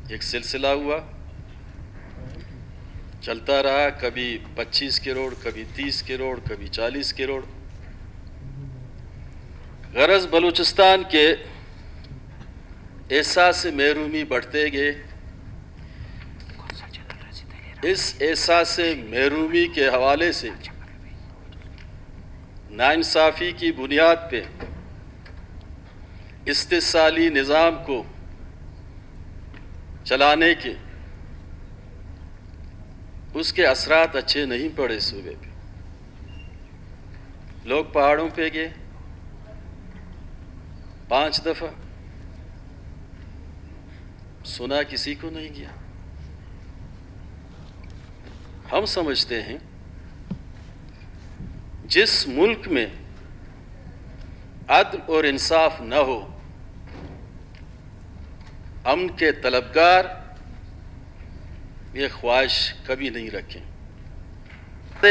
ایک سلسلہ ہوا، چلتا رہا، کبھی 25 کروڑ، کبھی 30 کروڑ، کبھی 40 کروڑ۔ غرض بلوچستان کے احساس محرومی بڑھتے گئے۔ اس احساس محرومی کے حوالے سے ناانصافی کی بنیاد پہ استحصالی نظام کو چلانے کے اس کے اثرات اچھے نہیں پڑے صوبے پہ۔ لوگ پہاڑوں پہ گئے 5 دفعہ، سنا کسی کو نہیں گیا۔ ہم سمجھتے ہیں جس ملک میں عدل اور انصاف نہ ہو، امن کے طلبگار یہ خواہش کبھی نہیں رکھیں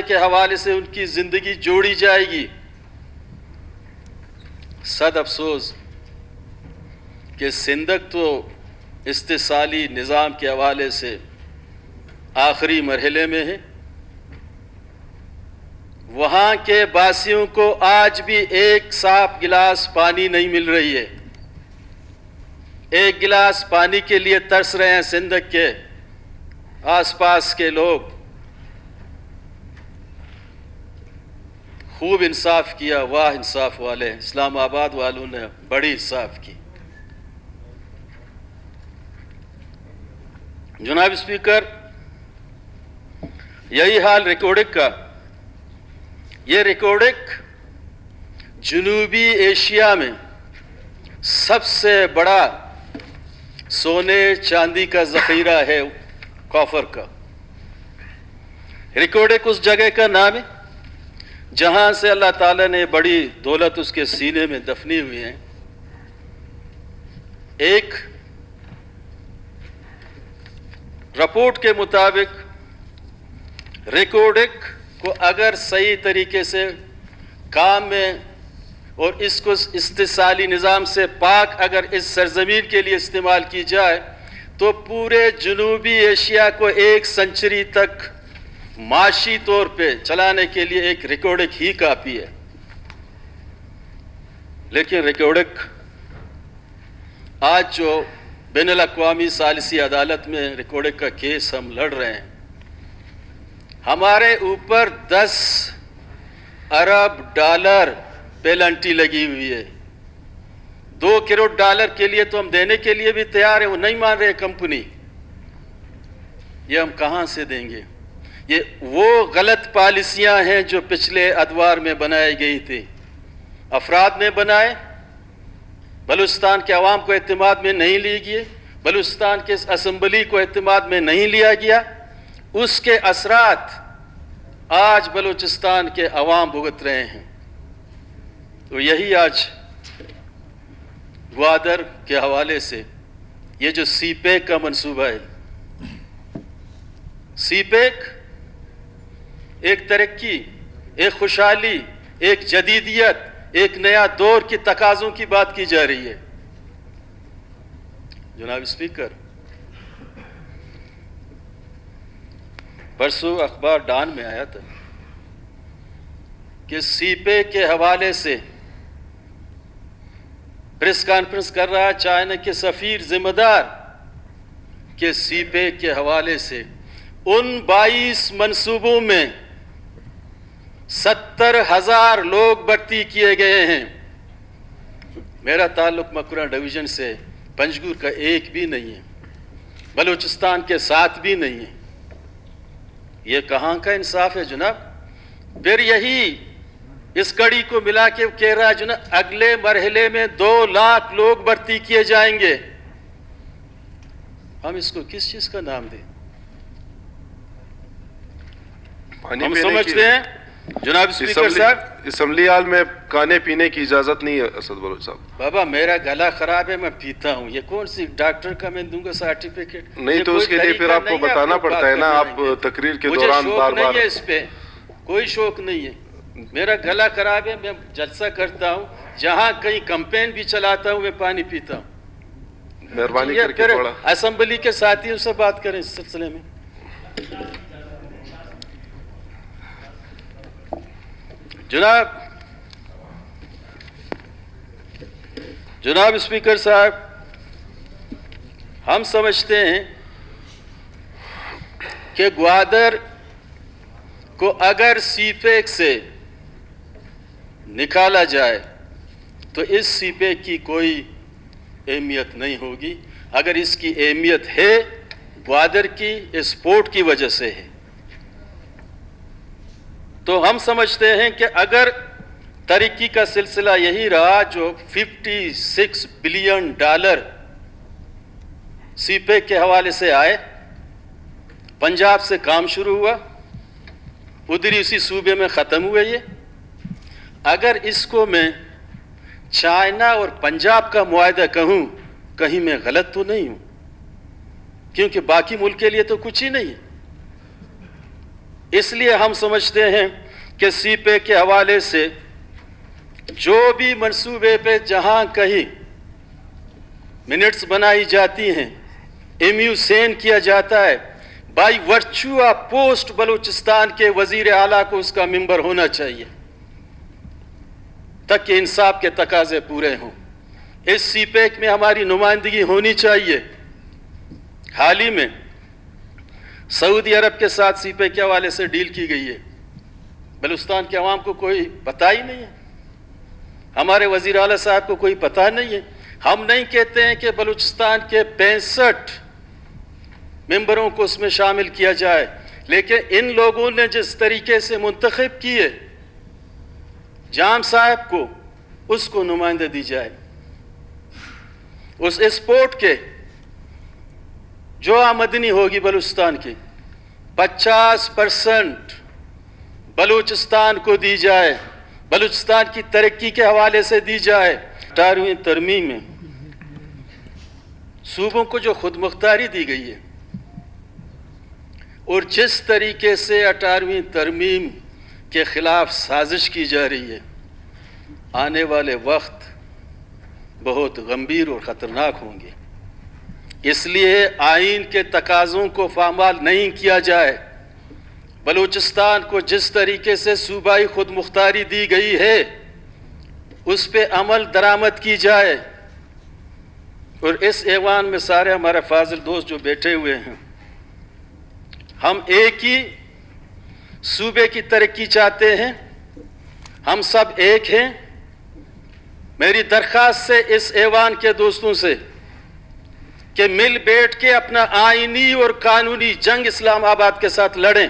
کے حوالے سے ان کی زندگی جوڑی جائے گی۔ صد افسوس کہ سندھ تو استحصالی نظام کے حوالے سے آخری مرحلے میں ہے۔ وہاں کے باسیوں کو آج بھی ایک صاف گلاس پانی نہیں مل رہی ہے۔ ایک گلاس پانی کے لیے ترس رہے ہیں سندھ کے آس پاس کے لوگ۔ خوب انصاف کیا، واہ انصاف والے، اسلام آباد والوں نے بڑی انصاف کی۔ جناب اسپیکر، یہی حال ریکارڈنگ کا۔ یہ ریکارڈنگ جنوبی ایشیا میں سب سے بڑا سونے چاندی کا ذخیرہ ہے، کافر کا۔ ریکارڈنگ اس جگہ کا نام ہے جہاں سے اللہ تعالیٰ نے بڑی دولت اس کے سینے میں دفنی ہوئی ہے۔ ایک رپورٹ کے مطابق ریکارڈنگ کو اگر صحیح طریقے سے کام میں اور اس کو استحصالی نظام سے پاک اگر اس سرزمین کے لیے استعمال کی جائے تو پورے جنوبی ایشیا کو 1 سنچری تک معاشی طور پہ چلانے کے لیے ایک ریکارڈنگ ہی کافی ہے۔ لیکن ریکارڈنگ آج جو بین الاقوامی ثالثی عدالت میں ریکارڈنگ کا کیس ہم لڑ رہے ہیں، ہمارے اوپر 10 ارب ڈالر پینلٹی لگی ہوئی ہے۔ 2 کروڑ ڈالر کے لیے تو ہم دینے کے لیے بھی تیار ہیں، وہ نہیں مان رہے کمپنی۔ یہ ہم کہاں سے دیں گے؟ یہ وہ غلط پالیسیاں ہیں جو پچھلے ادوار میں بنائی گئی تھی، افراد نے بنائے، بلوچستان کے عوام کو اعتماد میں نہیں لیے گئے، بلوچستان کے اسمبلی کو اعتماد میں نہیں لیا گیا۔ اس کے اثرات آج بلوچستان کے عوام بھگت رہے ہیں۔ تو یہی آج گوادر کے حوالے سے یہ جو سی پیک کا منصوبہ ہے، سی پیک ایک ترقی، ایک خوشحالی، ایک جدیدیت، ایک نیا دور کی تقاضوں کی بات کی جا رہی ہے۔ جناب اسپیکر، پرسوں اخبار ڈان میں آیا تھا کہ سی پیک کے حوالے سے پریس کانفرنس کر رہا چائنا کے سفیر ذمہ دار کہ سی پیک کے حوالے سے ان 22 منصوبوں میں 70,000 لوگ بھرتی کیے گئے ہیں۔ میرا تعلق مکران ڈویژن سے پنجگور کا ایک بھی نہیں ہے، بلوچستان کے 7 بھی نہیں ہے۔ یہ کہاں کا انصاف ہے جناب؟ پھر یہی اس کڑی کو ملا کے کہہ رہا ہے جناب اگلے مرحلے میں 2 لاکھ لوگ بھرتی کیے جائیں گے۔ ہم اس کو کس چیز کا نام دیں؟ ہم سمجھتے ہیں جناب اسپیکر صاحب، اسمبلی ہال میں کھانے پینے کی اجازت نہیں ہے اسد بلوچ صاحب۔ بابا میرا گلا خراب ہے، میں پیتا ہوں، یہ کون سی ڈاکٹر کا میں دوں گا سرٹیفکیٹ؟ نہیں تو اس کے لیے پھر آپ کو بتانا پڑتا ہے نا، آپ تقریر کے دوران بار مجھے شوق بار۔ نہیں ہے اس پہ، کوئی شوق نہیں ہے، میرا گلا خراب ہے، میں جلسہ کرتا ہوں، جہاں کہیں کمپین بھی چلاتا ہوں میں پانی پیتا ہوں۔ مہربانی کر کے پھر تھوڑا اسمبلی کے ساتھیوں سے بات کریں اس سلسلے میں. جناب اسپیکر صاحب، ہم سمجھتے ہیں کہ گوادر کو اگر سی پیک سے نکالا جائے تو اس سی پیک کی کوئی اہمیت نہیں ہوگی. اگر اس کی اہمیت ہے گوادر کی اسپورٹ کی وجہ سے ہے. تو ہم سمجھتے ہیں کہ اگر ترقی کا سلسلہ یہی رہا جو $56 بلین سی پیک کے حوالے سے آئے، پنجاب سے کام شروع ہوا، ادھر اسی صوبے میں ختم ہوئے. یہ اگر اس کو میں چائنا اور پنجاب کا معاہدہ کہوں، کہیں میں غلط تو نہیں ہوں، کیونکہ باقی ملک کے لیے تو کچھ ہی نہیں ہے. اس لیے ہم سمجھتے ہیں کہ سی پیک کے حوالے سے جو بھی منصوبے پہ جہاں کہیں منٹس بنائی جاتی ہیں، ایم یو سین کیا جاتا ہے، by virtue of post Balochistan کے وزیر اعلیٰ کو اس کا ممبر ہونا چاہیے تاکہ انصاف کے تقاضے پورے ہوں. اس سی پیک میں ہماری نمائندگی ہونی چاہیے. حال ہی میں سعودی عرب کے ساتھ سی پیک کے حوالے سے ڈیل کی گئی ہے، بلوچستان کے عوام کو کوئی پتہ ہی نہیں ہے، ہمارے وزیر اعلیٰ صاحب کو کوئی پتہ نہیں ہے. ہم نہیں کہتے ہیں کہ بلوچستان کے 65 ممبروں کو اس میں شامل کیا جائے، لیکن ان لوگوں نے جس طریقے سے منتخب کیے جام صاحب کو، اس کو نمائندہ دی جائے. اس اسپورٹ کے جو آمدنی ہوگی بلوچستان کی 50% بلوچستان کو دی جائے، بلوچستان کی ترقی کے حوالے سے دی جائے. 18ویں ترمیم میں صوبوں کو جو خود مختاری دی گئی ہے اور جس طریقے سے 18ویں ترمیم کے خلاف سازش کی جا رہی ہے، آنے والے وقت بہت گمبھیر اور خطرناک ہوں گے. اس لیے آئین کے تقاضوں کو پامال نہیں کیا جائے. بلوچستان کو جس طریقے سے صوبائی خود مختاری دی گئی ہے اس پہ عمل درآمد کی جائے. اور اس ایوان میں سارے ہمارے فاضل دوست جو بیٹھے ہوئے ہیں، ہم ایک ہی صوبے کی ترقی چاہتے ہیں، ہم سب ایک ہیں. میری درخواست سے اس ایوان کے دوستوں سے کہ مل بیٹھ کے اپنا آئینی اور قانونی جنگ اسلام آباد کے ساتھ لڑیں.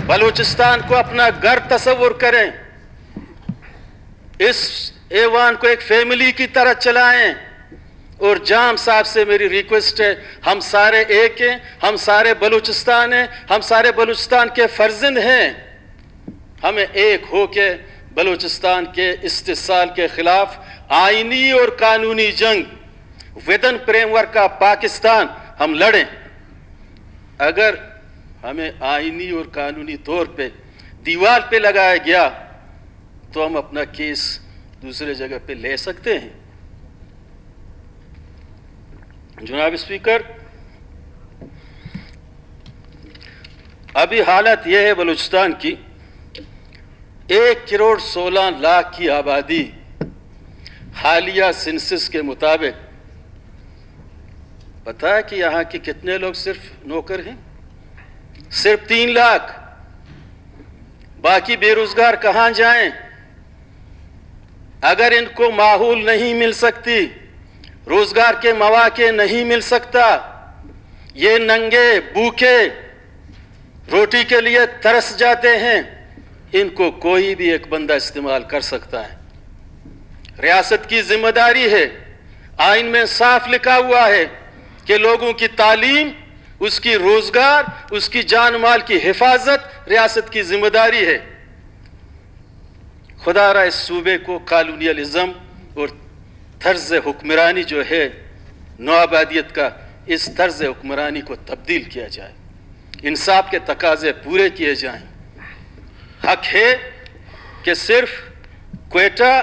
بلوچستان کو اپنا گھر تصور کریں، اس ایوان کو ایک فیملی کی طرح چلائیں. اور جام صاحب سے میری ریکویسٹ ہے، ہم سارے ایک ہیں، ہم سارے بلوچستان ہیں، ہم سارے بلوچستان کے فرزند ہیں. ہمیں ایک ہو کے بلوچستان کے استحصال کے خلاف آئینی اور قانونی جنگ ودن فریم ورک کا پاکستان ہم لڑیں. اگر ہمیں آئینی اور قانونی طور پہ دیوار پہ لگایا گیا تو ہم اپنا کیس دوسرے جگہ پہ لے سکتے ہیں. جناب اسپیکر، ابھی حالت یہ ہے بلوچستان کی 1,16,00,000 کی آبادی حالیہ سنسس کے مطابق. پتہ ہے کہ یہاں کے کتنے لوگ صرف نوکر ہیں؟ صرف 3 لاکھ. باقی بے روزگار کہاں جائیں؟ اگر ان کو ماحول نہیں مل سکتی، روزگار کے مواقع نہیں مل سکتا، یہ ننگے بھوکے روٹی کے لیے ترس جاتے ہیں، ان کو کوئی بھی ایک بندہ استعمال کر سکتا ہے. ریاست کی ذمہ داری ہے، آئین میں صاف لکھا ہوا ہے کہ لوگوں کی تعلیم، اس کی روزگار، اس کی جان مال کی حفاظت ریاست کی ذمہ داری ہے. خدا را اس صوبے کو کالونیلزم اور طرز حکمرانی جو ہے نوآبادیت کا، اس طرز حکمرانی کو تبدیل کیا جائے، انصاف کے تقاضے پورے کیے جائیں. حق ہے کہ صرف کوئٹہ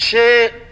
6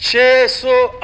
600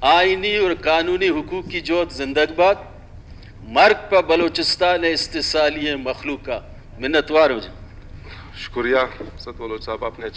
آئینی اور قانونی حقوق کی جوت زندگ باد. مرگ پر بلوچستان استثالی مخلوقہ. منتوار ہو جائیں. شکریہ اسد بلوچ صاحب، آپ نے اچھی